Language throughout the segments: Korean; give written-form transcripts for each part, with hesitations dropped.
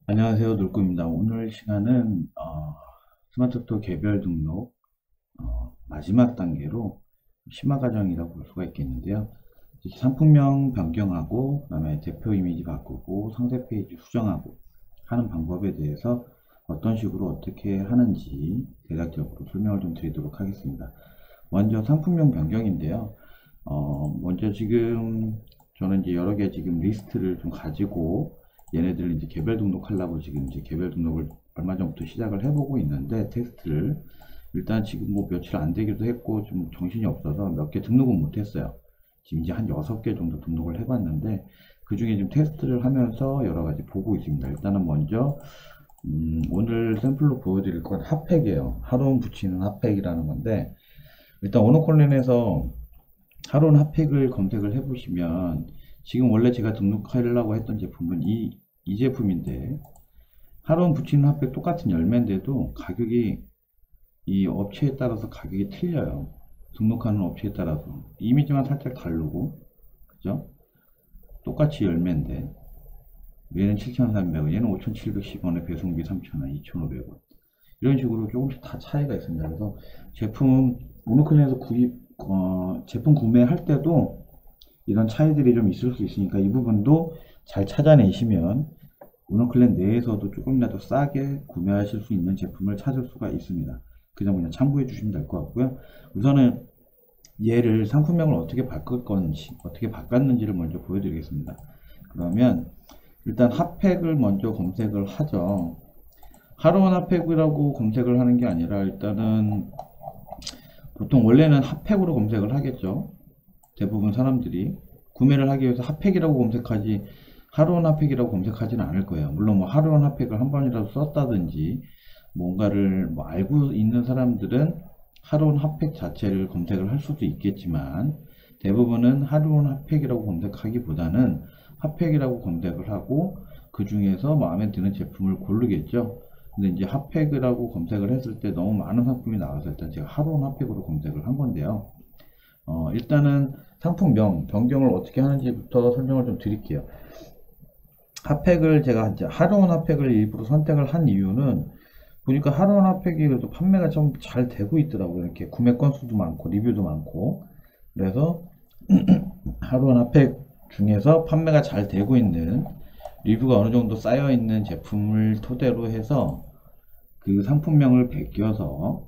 안녕하세요. 놀꾸입니다. 오늘 시간은 스마트스토어 개별 등록 마지막 단계로 심화 과정이라고 볼 수가 있겠는데요. 이렇게 상품명 변경하고 그다음에 대표 이미지 바꾸고 상세 페이지 수정하고 하는 방법에 대해서 어떤 식으로 어떻게 하는지 대략적으로 설명을 좀 드리도록 하겠습니다. 먼저 상품명 변경인데요. 먼저 지금 저는 이제 여러 개 지금 리스트를 좀 가지고 얘네들을 이제 개별 등록하려고 지금 이제 개별 등록을 얼마 전부터 시작을 해보고 있는데 테스트를 일단 지금 뭐 며칠 안 되기도 했고 좀 정신이 없어서 몇 개 등록은 못했어요. 지금 이제 한 6개 정도 등록을 해봤는데 그 중에 지금 테스트를 하면서 여러 가지 보고 있습니다. 일단은 먼저 오늘 샘플로 보여드릴 건 핫팩이에요. 하론 붙이는 핫팩이라는 건데 일단 오너콜린에서 하론 핫팩을 검색을 해보시면 지금 원래 제가 등록하려고 했던 제품은 이 제품인데 하론 붙이는 핫팩 똑같은 열매인데도 가격이 이 업체에 따라서 가격이 틀려요. 등록하는 업체에 따라서 이미지만 살짝 다르고 그죠? 똑같이 열매인데 얘는 7,300원, 얘는 5,710원에 배송비 3,000원, 2,500원 이런 식으로 조금씩 다 차이가 있습니다. 그래서 제품 오너클린에서 제품 구매할 때도 이런 차이들이 좀 있을 수 있으니까 이 부분도 잘 찾아내시면 오너클랜 내에서도 조금이라도 싸게 구매하실 수 있는 제품을 찾을 수가 있습니다. 그 점 그냥 참고해 주시면 될 것 같고요. 우선은 얘를 상품명을 어떻게 바꿀 건지 어떻게 바꿨는지를 먼저 보여드리겠습니다. 그러면 일단 핫팩을 먼저 검색을 하죠. 하루원 핫팩이라고 검색을 하는 게 아니라 일단은 보통 원래는 핫팩으로 검색을 하겠죠. 대부분 사람들이 구매를 하기 위해서 핫팩이라고 검색하지 하루원 핫팩이라고 검색하지는 않을 거예요. 물론 뭐 하루원 핫팩을 한 번이라도 썼다든지 뭔가를 뭐 알고 있는 사람들은 하루원 핫팩 자체를 검색을 할 수도 있겠지만 대부분은 하루원 핫팩이라고 검색하기보다는 핫팩이라고 검색을 하고 그 중에서 마음에 드는 제품을 고르겠죠. 근데 이제 핫팩이라고 검색을 했을 때 너무 많은 상품이 나와서 일단 제가 하루원 핫팩으로 검색을 한 건데요. 일단은 상품명 변경을 어떻게 하는지부터 설명을 좀 드릴게요. 핫팩을 제가 이제 하루원 핫팩을 일부러 선택을 한 이유는 보니까 하루원 핫팩이 그래도 판매가 좀 잘 되고 있더라고요. 이렇게 구매 건수도 많고 리뷰도 많고 그래서 하루원 핫팩 중에서 판매가 잘 되고 있는 리뷰가 어느 정도 쌓여 있는 제품을 토대로 해서 그 상품명을 베껴서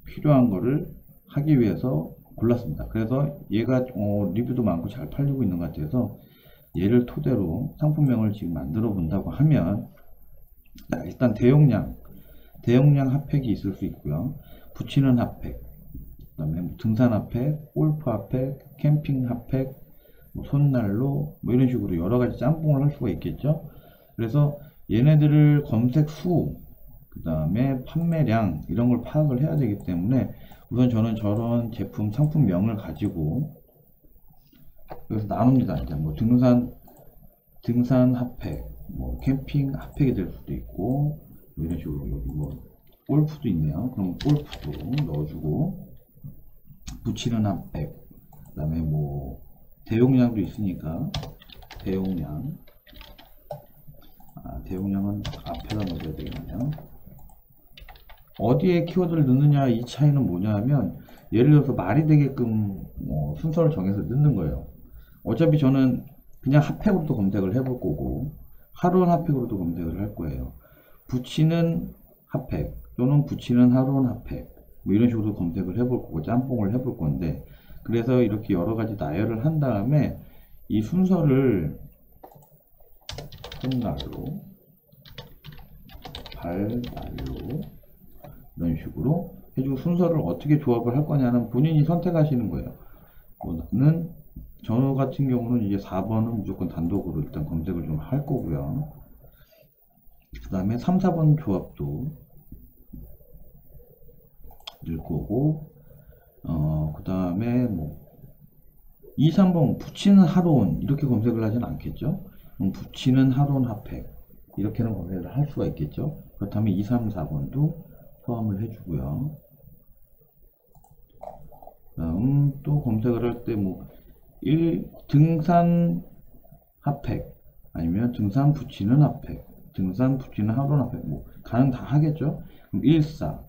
필요한 거를 하기 위해서 골랐습니다. 그래서 얘가 리뷰도 많고 잘 팔리고 있는 것 같아서 얘를 토대로 상품명을 지금 만들어 본다고 하면 일단 대용량 핫팩이 있을 수 있고요. 붙이는 핫팩, 그 다음에 뭐 등산 핫팩, 골프 핫팩, 캠핑 핫팩, 뭐 손난로 뭐 이런 식으로 여러 가지 짬뽕을 할 수가 있겠죠. 그래서 얘네들을 검색 수, 그 다음에 판매량 이런 걸 파악을 해야 되기 때문에 우선 저는 저런 제품 상품명을 가지고 그래서 나눕니다. 이제 뭐 등산 핫팩, 뭐 캠핑 핫팩이 될 수도 있고 뭐 이런 식으로 여기 뭐 골프도 있네요. 그럼 골프도 넣어주고 붙이는 핫팩, 그다음에 뭐 대용량도 있으니까 대용량, 대용량은 앞에다 넣어야 되겠네요. 어디에 키워드를 넣느냐 이 차이는 뭐냐면 예를 들어서 말이 되게끔 순서를 정해서 넣는 거예요. 어차피 저는 그냥 핫팩으로도 검색을 해볼 거고 하루원 핫팩으로도 검색을 할 거예요. 붙이는 핫팩 또는 붙이는 하루원 핫팩 뭐 이런 식으로 검색을 해볼 거고 짬뽕을 해볼 건데 그래서 이렇게 여러 가지 나열을 한 다음에 이 순서를 홈날로 발날로 이런 식으로 해주고 순서를 어떻게 조합을 할 거냐는 본인이 선택하시는 거예요. 저는 저 같은 경우는 이제 4번은 무조건 단독으로 일단 검색을 좀 할 거고요. 그 다음에 3, 4번 조합도 넣을 거고, 그 다음에 뭐 2, 3번 붙이는 하루온 이렇게 검색을 하진 않겠죠. 붙이는 하루온 핫팩 이렇게는 검색을 할 수가 있겠죠. 그렇다면 2, 3, 4번도 포함을 해주고요. 다음 또 검색을 할 때 뭐 등산 핫팩 아니면 등산 붙이는 핫팩 등산, 붙이는 하론 앞에 뭐 가능 다 하겠죠. 그럼 14,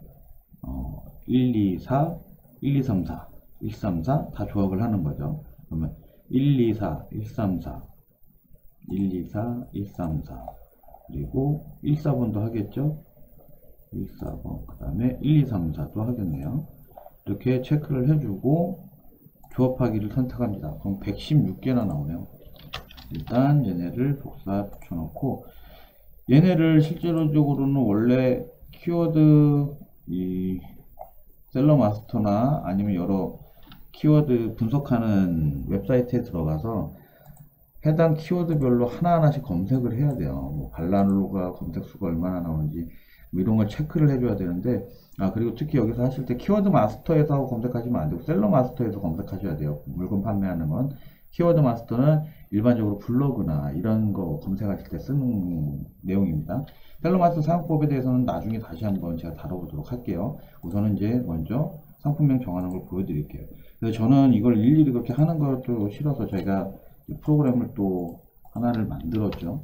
1, 2, 4, 1, 2, 3, 4, 1, 3, 4 다 조합을 하는 거죠. 그러면 1, 2, 4, 1, 3, 4, 1, 2, 4, 1, 3, 4 그리고 1, 4번도 하겠죠. 1, 4번 그 다음에 1, 2, 3, 4도 하겠네요. 이렇게 체크를 해주고 조합하기를 선택합니다. 그럼 116개나 나오네요. 일단 얘네를 복사 붙여놓고 얘네를 실제로적으로는 원래 키워드 이 셀러 마스터나 아니면 여러 키워드 분석하는 웹사이트에 들어가서 해당 키워드별로 하나하나씩 검색을 해야 돼요. 뭐 발란로가 검색 수가 얼마나 나오는지 뭐 이런 걸 체크를 해줘야 되는데, 그리고 특히 여기서 하실 때 키워드 마스터에서 검색하시면 안 되고 셀러 마스터에서 검색하셔야 돼요. 물건 판매하는 건 키워드 마스터는 일반적으로 블로그나 이런 거 검색하실 때 쓰는 내용입니다. 셀러 마스터 사용법에 대해서는 나중에 다시 한번 제가 다뤄보도록 할게요. 우선은 이제 먼저 상품명 정하는 걸 보여드릴게요. 그래서 저는 이걸 일일이 그렇게 하는 것도 싫어서 제가 프로그램을 또 하나를 만들었죠.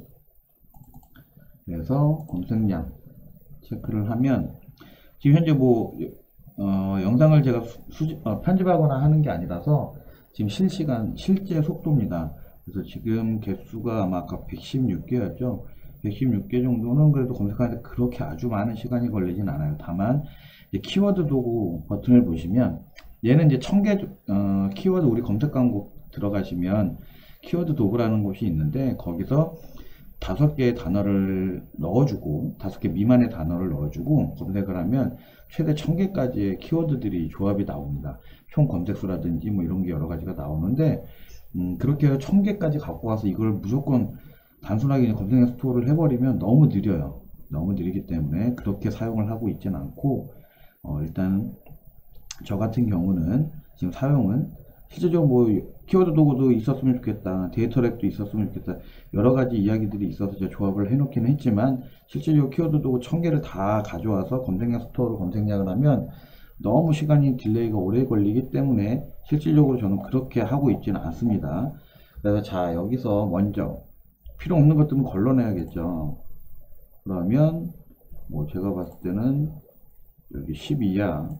그래서 검색량 체크를 하면 지금 현재 뭐 영상을 제가 편집하거나 하는 게 아니라서 지금 실제 속도입니다. 그래서 지금 개수가 아마 아까 116개였죠. 116개 정도는 그래도 검색하는데 그렇게 아주 많은 시간이 걸리진 않아요. 다만 키워드 도구 버튼을 보시면 얘는 이제 1000개 키워드 우리 검색 광고 들어가시면 키워드 도구라는 곳이 있는데 거기서 5개의 단어를 넣어주고 5개 미만의 단어를 넣어주고 검색을 하면 최대 1000개까지의 키워드들이 조합이 나옵니다. 총 검색수라든지 뭐 이런 게 여러 가지가 나오는데 그렇게 해서 1000개까지 갖고 와서 이걸 무조건 단순하게 검색 스토어를 해버리면 너무 느려요. 너무 느리기 때문에 그렇게 사용을 하고 있지는 않고 일단 저 같은 경우는 지금 사용은 실제적으로 뭐 키워드 도구도 있었으면 좋겠다, 데이터렉도 있었으면 좋겠다, 여러 가지 이야기들이 있어서 제가 조합을 해놓기는 했지만 실제적으로 키워드 도구 1000개를 다 가져와서 검색량 스토어로 검색량을 하면 너무 시간이 딜레이가 오래 걸리기 때문에 실질적으로 저는 그렇게 하고 있지는 않습니다. 그래서 자, 여기서 먼저 필요 없는 것들은 걸러내야겠죠. 그러면 뭐 제가 봤을 때는 여기 12야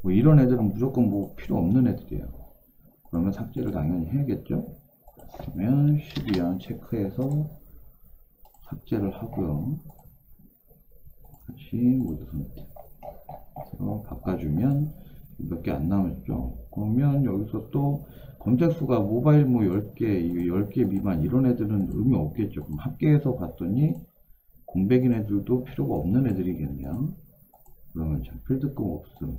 뭐 이런 애들은 무조건 뭐 필요 없는 애들이에요. 그러면 삭제를 당연히 해야겠죠. 그러면 12안 체크해서 삭제를 하고요. 다시 모두 선택. 바꿔주면 몇 개 안 남았죠. 그러면 여기서 또 검색수가 모바일 뭐 10개, 10개 미만 이런 애들은 의미 없겠죠. 그럼 합계해서 봤더니 공백인 애들도 필요가 없는 애들이겠네요. 그러면 자, 필드급 없음.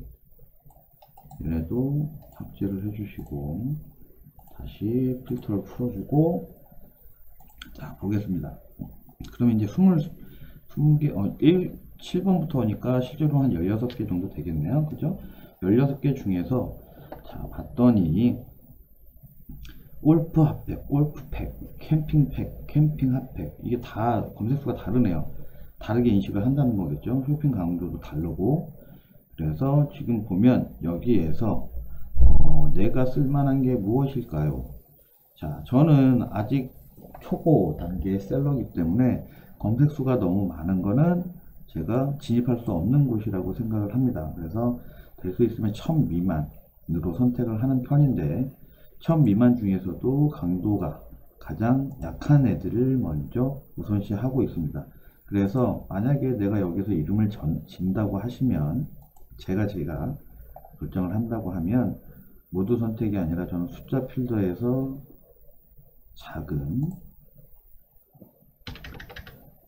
얘네도 삭제를 해주시고 다시 필터를 풀어주고 자 보겠습니다. 그러면 이제 20개 7번부터니까 실제로 한 16개 정도 되겠네요. 그죠? 16개 중에서 자 봤더니 골프 핫팩, 골프팩, 캠핑팩, 캠핑 핫팩 이게 다 검색수가 다르네요. 다르게 인식을 한다는 거겠죠. 쇼핑 강도도 다르고 그래서 지금 보면 여기에서 내가 쓸만한 게 무엇일까요? 자, 저는 아직 초보 단계 셀러이기 때문에 검색수가 너무 많은 거는 제가 진입할 수 없는 곳이라고 생각을 합니다. 그래서 될 수 있으면 1000 미만으로 선택을 하는 편인데 1000 미만 중에서도 강도가 가장 약한 애들을 먼저 우선시 하고 있습니다. 그래서 만약에 내가 여기서 이름을 진다고 하시면 제가 결정을 한다고 하면 모두 선택이 아니라 저는 숫자 필더에서 작은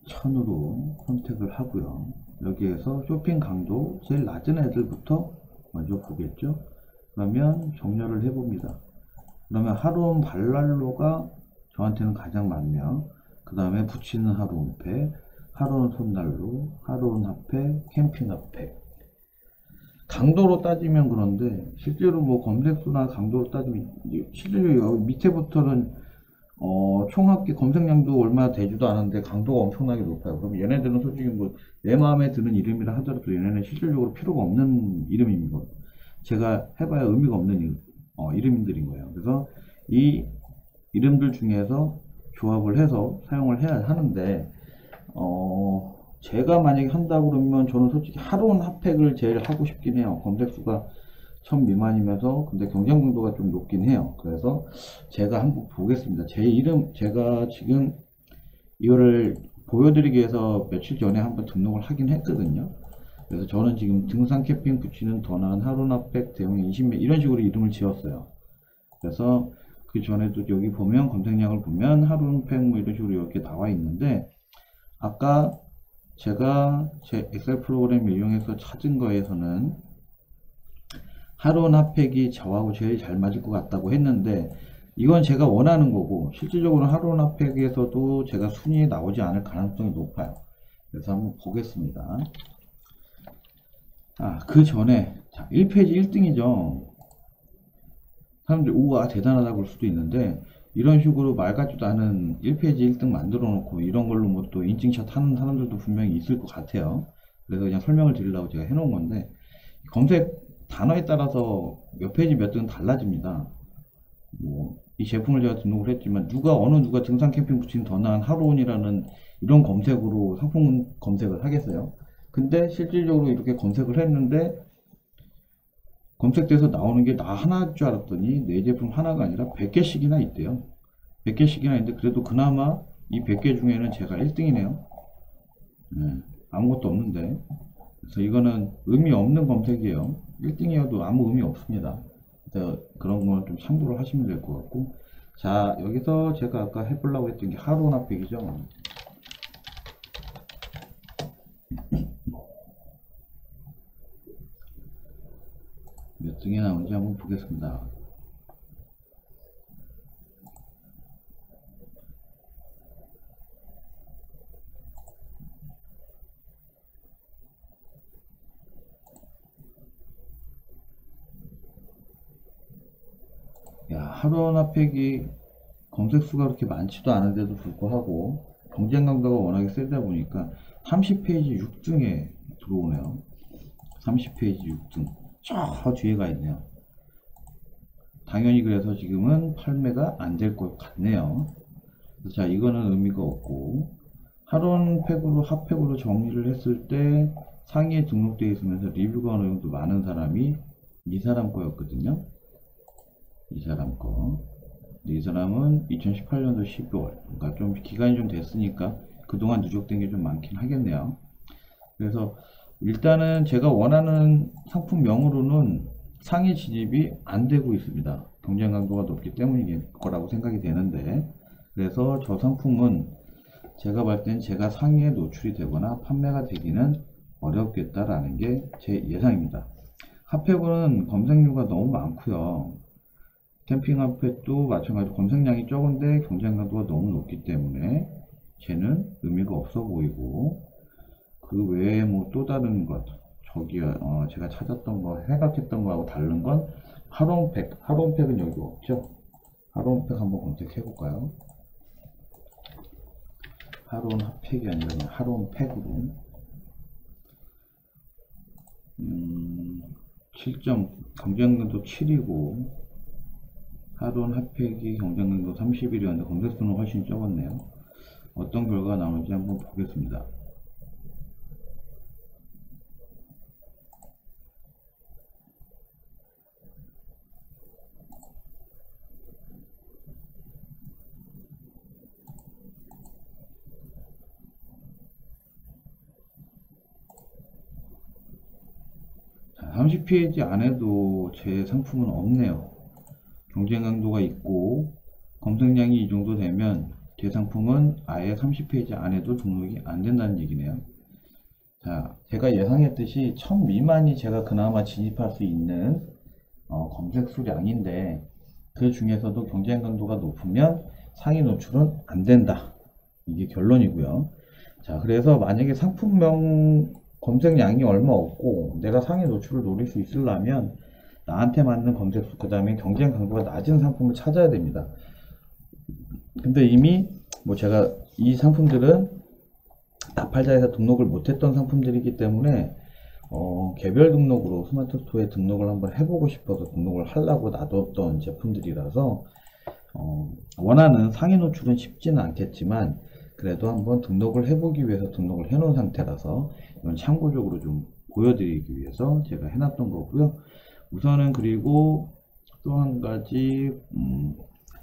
1000으로 선택을 하고요. 여기에서 쇼핑 강도 제일 낮은 애들부터 먼저 보겠죠. 그러면 정렬을 해봅니다. 그러면 하루온 발랄로가 저한테는 가장 많네요. 그 다음에 붙이는 하루온팩, 하루온 손난로, 하루온 핫팩, 캠핑 핫팩. 강도로 따지면 그런데 실제로 뭐 검색수나 강도로 따지면 실제로 여기 밑에부터는 총합계 검색량도 얼마 되지도 않은데 강도가 엄청나게 높아요. 그럼 얘네들은 솔직히 뭐 내 마음에 드는 이름이라 하더라도 얘네는 실질적으로 필요가 없는 이름입니다. 제가 해봐야 의미가 없는 이름들인 거예요. 그래서 이 이름들 중에서 조합을 해서 사용을 해야 하는데 제가 만약에 한다고 그러면 저는 솔직히 하론 핫팩을 제일 하고 싶긴 해요. 검색수가 1000 미만이면서 근데 경쟁 강도가 좀 높긴 해요. 그래서 제가 한번 보겠습니다. 제가 지금 이거를 보여드리기 위해서 며칠 전에 한번 등록을 하긴 했거든요. 그래서 저는 지금 등산 캠핑 붙이는 더 나은 하론 핫팩 대용 20매 이런 식으로 이름을 지었어요. 그래서 그 전에도 여기 보면 검색량을 보면 하론 팩 뭐 이런 식으로 이렇게 나와 있는데, 아까 제가 제 엑셀 프로그램을 이용해서 찾은 거에서는 하론 핫팩이 저하고 제일 잘 맞을 것 같다고 했는데, 이건 제가 원하는 거고 실질적으로 하론 핫팩에서도 제가 순위에 나오지 않을 가능성이 높아요. 그래서 한번 보겠습니다. 그 전에 1페이지 1등이죠. 사람들이 우와 대단하다고 볼 수도 있는데, 이런 식으로 말 같지도 않은 1페이지 1등 만들어 놓고 이런 걸로 뭐 또 인증샷 하는 사람들도 분명히 있을 것 같아요. 그래서 그냥 설명을 드리려고 제가 해놓은 건데, 검색 단어에 따라서 몇 페이지 몇 등은 달라집니다. 이 제품을 제가 등록을 했지만 어느 누가 등산 캠핑 붙인 더 나은 하론이라는 이런 검색으로 상품 검색을 하겠어요? 근데 실질적으로 이렇게 검색을 했는데 검색돼서 나오는 게 나 하나일 줄 알았더니 내 제품 하나가 아니라 100개씩이나 있대요. 100개씩이나 있는데 그래도 그나마 이 100개 중에는 제가 1등이네요. 아무것도 없는데. 그래서 이거는 의미 없는 검색이에요. 1등이어도 아무 의미 없습니다. 그래서 그런 건 좀 참고를 하시면 될 것 같고, 자 여기서 제가 아까 해보려고 했던 게 하론 핫팩이죠. 몇 등에 나오는지 한번 보겠습니다. 하론 핫팩이 검색수가 그렇게 많지도 않은데도 불구하고 경쟁 강도가 워낙에 세다 보니까 30페이지 6등에 들어오네요. 30페이지 6등 저 뒤에가 있네요. 당연히 그래서 지금은 판매가 안 될 것 같네요. 자, 이거는 의미가 없고, 하론 팩으로 핫팩으로 정리를 했을 때 상위에 등록되어 있으면서 리뷰가 어느 정도 많은 사람이 이 사람 거였거든요. 이 사람 거. 이 사람은 2018년도 12월, 그러니까 좀 기간이 좀 됐으니까 그동안 누적된 게 좀 많긴 하겠네요. 그래서 일단은 제가 원하는 상품명으로는 상위 진입이 안 되고 있습니다. 경쟁 강도가 높기 때문일 거라고 생각이 되는데, 그래서 저 상품은 제가 볼 땐 제가 상위에 노출이 되거나 판매가 되기는 어렵겠다라는 게 제 예상입니다. 핫팩은 검색료가 너무 많고요. 캠핑 핫팩도 마찬가지로 검색량이 적은데 경쟁 강도가 너무 높기 때문에 쟤는 의미가 없어 보이고, 그 외에 뭐 또 다른 것, 제가 찾았던 거, 생각했던 거하고 다른 건 하론팩은 여기 없죠. 하론팩 한번 검색해 볼까요? 하론 핫팩이 아니라 그냥 하론팩으로 7점 경쟁강도 7이고 하론 핫팩이 경쟁강도 31이었는데 검색수는 훨씬 적었네요. 어떤 결과가 나오는지 한번 보겠습니다. 자, 30페이지 안에도 제 상품은 없네요. 경쟁 강도가 있고 검색량이 이 정도 되면 제 상품은 아예 30페이지 안에도 등록이 안 된다는 얘기네요. 자, 제가 예상했듯이 1000 미만이 제가 그나마 진입할 수 있는 검색 수량인데, 그 중에서도 경쟁 강도가 높으면 상위 노출은 안 된다. 이게 결론이고요. 자, 그래서 만약에 상품명 검색량이 얼마 없고 내가 상위 노출을 노릴 수 있으려면 나한테 맞는 검색수, 그 다음에 경쟁 강도가 낮은 상품을 찾아야 됩니다. 근데 이미 제가 이 상품들은 나팔자에서 등록을 못했던 상품들이기 때문에 개별 등록으로 스마트 스토어에 등록을 한번 해보고 싶어서 등록을 하려고 놔뒀던 제품들이라서 원하는 상위 노출은 쉽지는 않겠지만 그래도 한번 등록을 해보기 위해서 등록을 해놓은 상태라서 이건 참고적으로 좀 보여드리기 위해서 제가 해놨던 거고요. 우선은 그리고 또 한 가지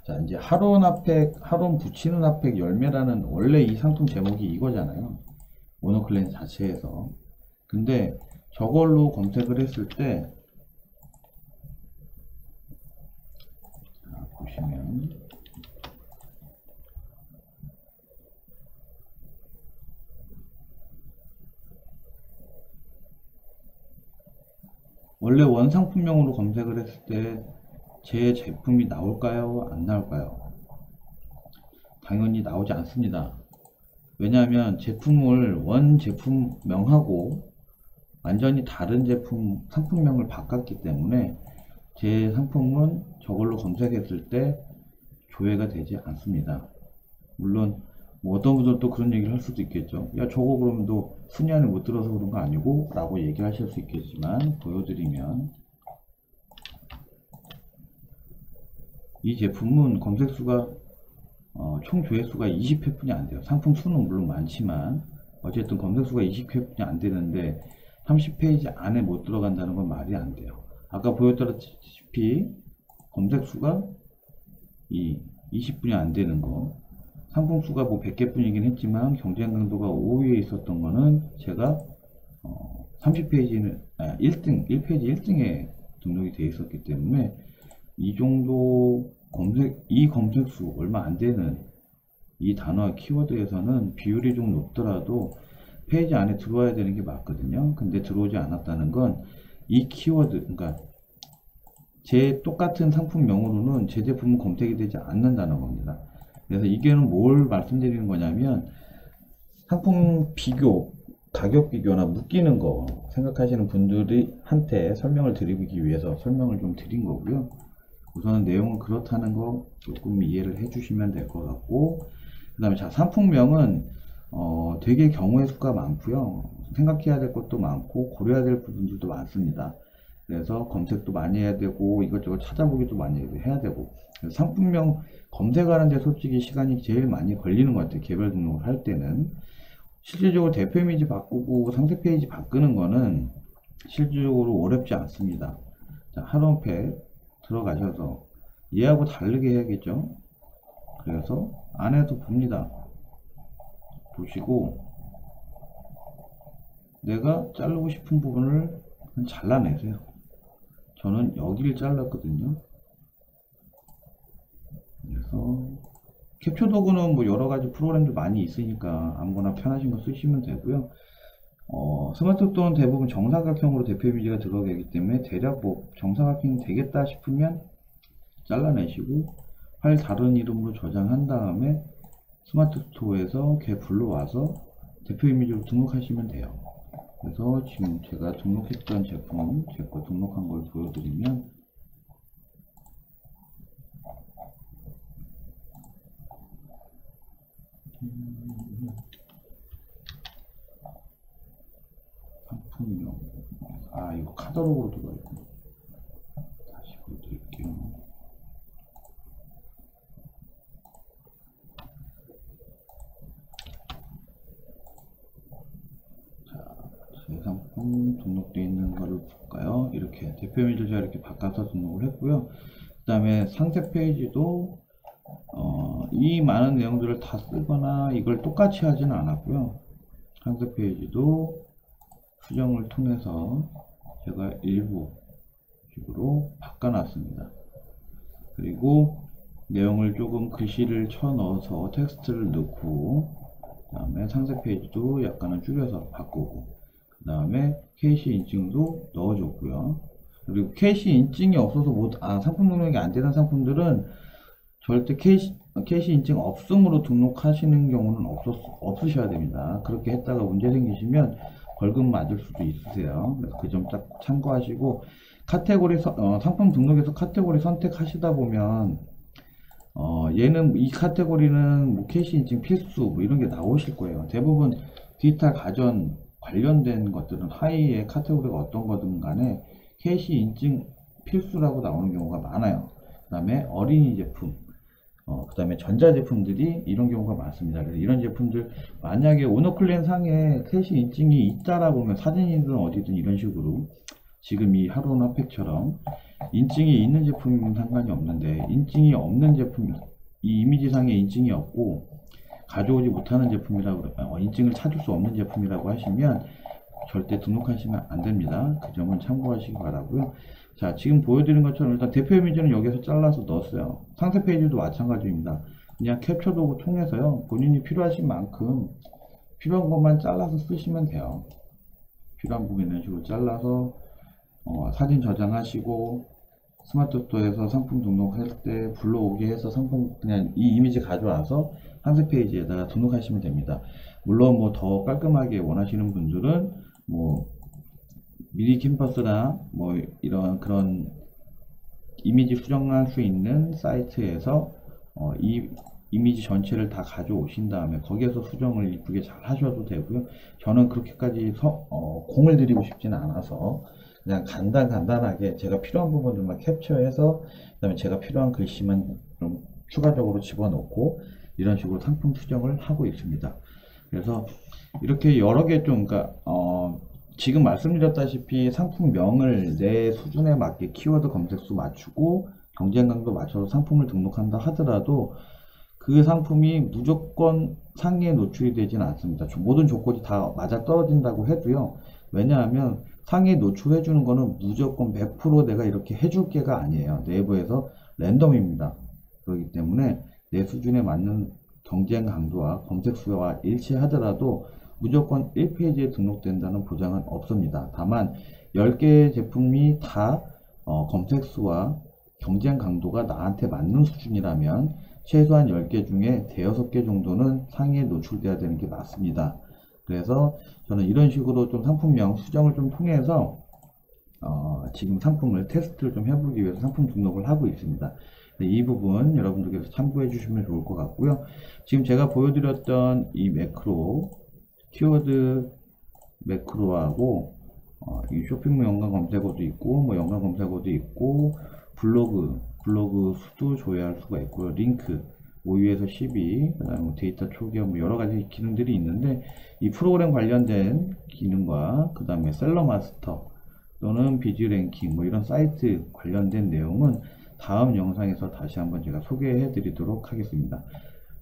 자, 이제 하론 붙이는 핫팩 열매라는 원래 이 상품 제목이 이거잖아요. 모노클랜 자체에서. 근데 저걸로 검색을 했을 때 자, 보시면 원래 원상품명으로 검색을 했을 때 제 제품이 나올까요? 안 나올까요? 당연히 나오지 않습니다. 왜냐하면 제품을 원 제품명하고 완전히 다른 제품 상품명을 바꿨기 때문에 제 상품은 저걸로 검색했을 때 조회가 되지 않습니다. 물론 뭐 어떤 분들은 또 그런 얘기를 할 수도 있겠죠. 야, 저거 그러면 너 순위 안에 못 들어서 그런 거 아니고? 라고 얘기하실 수 있겠지만, 보여드리면 이 제품은 검색수가 총 조회수가 20회뿐이 안 돼요. 상품 수는 물론 많지만 어쨌든 검색수가 20회뿐이 안 되는데 30페이지 안에 못 들어간다는 건 말이 안 돼요. 아까 보였다시피 검색수가 20분이 안 되는 거, 상품 수가 뭐 100개뿐이긴 했지만 경쟁 강도가 5위에 있었던 거는 제가 30페이지는 1페이지 1등에 등록이 되어 있었기 때문에 이 정도 이 검색수 얼마 안 되는 이 단어와 키워드에서는 비율이 좀 높더라도 페이지 안에 들어와야 되는 게 맞거든요. 근데 들어오지 않았다는 건 이 키워드, 그러니까 제 똑같은 상품명으로는 제 제품은 검색이 되지 않는다는 겁니다. 그래서 이게는 뭘 말씀드리는 거냐면 상품 비교, 가격 비교나 묶이는 거 생각하시는 분들이 한테 설명을 드리기 위해서 설명을 좀 드린 거고요. 우선은 내용은 그렇다는 거 조금 이해를 해 주시면 될 것 같고, 그 다음에 자, 상품명은 되게 경우의 수가 많고요. 생각해야 될 것도 많고 고려해야 될 부분들도 많습니다. 그래서 검색도 많이 해야 되고 이것저것 찾아보기도 많이 해야 되고, 상품명 검색하는데 솔직히 시간이 제일 많이 걸리는 것 같아요. 개별 등록을 할 때는. 실질적으로 대표 이미지 바꾸고 상세 페이지 바꾸는 거는 실질적으로 어렵지 않습니다. 자, 하론팩 들어가셔서 얘하고 다르게 해야겠죠. 그래서 안에서 봅니다. 보시고 내가 자르고 싶은 부분을 잘라내세요. 저는 여기를 잘랐거든요. 그래서 캡처 도구는 뭐 여러가지 프로그램도 많이 있으니까 아무거나 편하신 거 쓰시면 되고요. 스마트폰은 대부분 정사각형으로 대표 이미지가 들어가기 때문에 대략 뭐 정사각형이 되겠다 싶으면 잘라내시고 파일 다른 이름으로 저장한 다음에 스마트 스토어에서 걔 불러와서 대표 이미지로 등록하시면 돼요. 그래서 지금 제가 등록했던 제품, 제 거 등록한 걸 보여드리면 상품명, 이거 카탈로그로 들어가있고 다시 보여드릴게요. 제 상품 등록되어 있는 거를 볼까요? 이렇게 대표 이미지를 제가 이렇게 바꿔서 등록을 했고요. 그 다음에 상세 페이지도 이 많은 내용들을 다 쓰거나 이걸 똑같이 하지는 않았고요. 상세 페이지도 수정을 통해서 제가 일부 식으로 바꿔놨습니다. 그리고 내용을 조금 글씨를 쳐 넣어서 텍스트를 넣고, 그 다음에 상세 페이지도 약간은 줄여서 바꾸고, 그 다음에 KC 인증도 넣어줬고요. 그리고 KC 인증이 없어서 상품 등록이 안 되는 상품들은 절대 KC 인증 없음으로 등록하시는 경우는 없으셔야 됩니다. 그렇게 했다가 문제 생기시면 벌금 맞을 수도 있으세요. 그래서 그 점 딱 참고하시고, 카테고리 상품 등록에서 카테고리 선택하시다 보면 얘는 이 카테고리는 뭐 KC 인증 필수 뭐 이런 게 나오실 거예요. 대부분 디지털 가전 관련된 것들은 하위의 카테고리가 어떤 거든 간에 KC 인증 필수라고 나오는 경우가 많아요. 그 다음에 어린이 제품, 그 다음에 전자제품들이 이런 경우가 많습니다. 그래서 이런 제품들 만약에 오너클랜 상에 캐시 인증이 있다라고 하면 사진이든 어디든 이런 식으로 지금 이 하론 핫팩처럼 인증이 있는 제품이면 상관이 없는데 인증이 없는 제품, 이 이미지상에 인증이 없고 가져오지 못하는 제품이라고 인증을 찾을 수 없는 제품이라고 하시면 절대 등록하시면 안 됩니다. 그 점은 참고하시기 바라고요. 자, 지금 보여드린 것처럼 일단 대표 이미지는 여기서 잘라서 넣었어요. 상세 페이지도 마찬가지입니다. 그냥 캡처 도구 통해서요, 본인이 필요하신 만큼 필요한 것만 잘라서 쓰시면 돼요. 필요한 부분 이런 식으로 잘라서 사진 저장하시고 스마트 스토어에서 상품 등록할 때 불러오게 해서 상품 그냥 이 이미지 가져와서 상세 페이지에다가 등록하시면 됩니다. 물론 뭐 더 깔끔하게 원하시는 분들은 뭐 미리 캠퍼스나 뭐 이런 그런 이미지 수정할 수 있는 사이트에서 이 이미지 전체를 다 가져오신 다음에 거기에서 수정을 이쁘게 잘 하셔도 되고요. 저는 그렇게까지 공을 들이고 싶지는 않아서 그냥 간단하게 제가 필요한 부분들만 캡처해서 그다음에 제가 필요한 글씨만 좀 추가적으로 집어넣고 이런 식으로 상품 수정을 하고 있습니다. 그래서 이렇게 여러 개 좀 그러니까 지금 말씀드렸다시피 상품명을 내 수준에 맞게 키워드 검색수 맞추고 경쟁 강도 맞춰서 상품을 등록한다 하더라도 그 상품이 무조건 상위에 노출이 되진 않습니다. 모든 조건이 다 맞아 떨어진다고 해도요. 왜냐하면 상위에 노출해 주는 거는 무조건 100% 내가 이렇게 해줄 게가 아니에요. 내부에서 랜덤입니다. 그렇기 때문에 내 수준에 맞는 경쟁 강도와 검색 수와 일치하더라도 무조건 1페이지에 등록된다는 보장은 없습니다. 다만 10개의 제품이 다 검색 수와 경쟁 강도가 나한테 맞는 수준이라면 최소한 10개 중에 대여섯 개 정도는 상위에 노출돼야 되는 게 맞습니다. 그래서 저는 이런 식으로 좀 상품명 수정을 좀 통해서 지금 상품을 테스트를 좀 해보기 위해서 상품 등록을 하고 있습니다. 이 부분 여러분들께서 참고해 주시면 좋을 것 같고요. 지금 제가 보여드렸던 이 매크로 키워드 매크로하고 이 쇼핑몰 연관 검색어도 있고 뭐 연관 검색어도 있고 블로그 수도 조회할 수가 있고요. 링크 5위에서 12, 그다음에 데이터 초기화 뭐 여러 가지 기능들이 있는데 이 프로그램 관련된 기능과 그 다음에 셀러 마스터 또는 비즈 랭킹 뭐 이런 사이트 관련된 내용은 다음 영상에서 다시 한번 제가 소개해 드리도록 하겠습니다.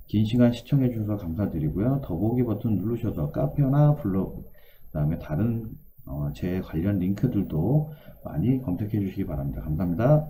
긴 시간 시청해 주셔서 감사드리고요. 더보기 버튼 누르셔서 카페나 블로그 그 다음에 다른 제 관련 링크들도 많이 검색해 주시기 바랍니다. 감사합니다.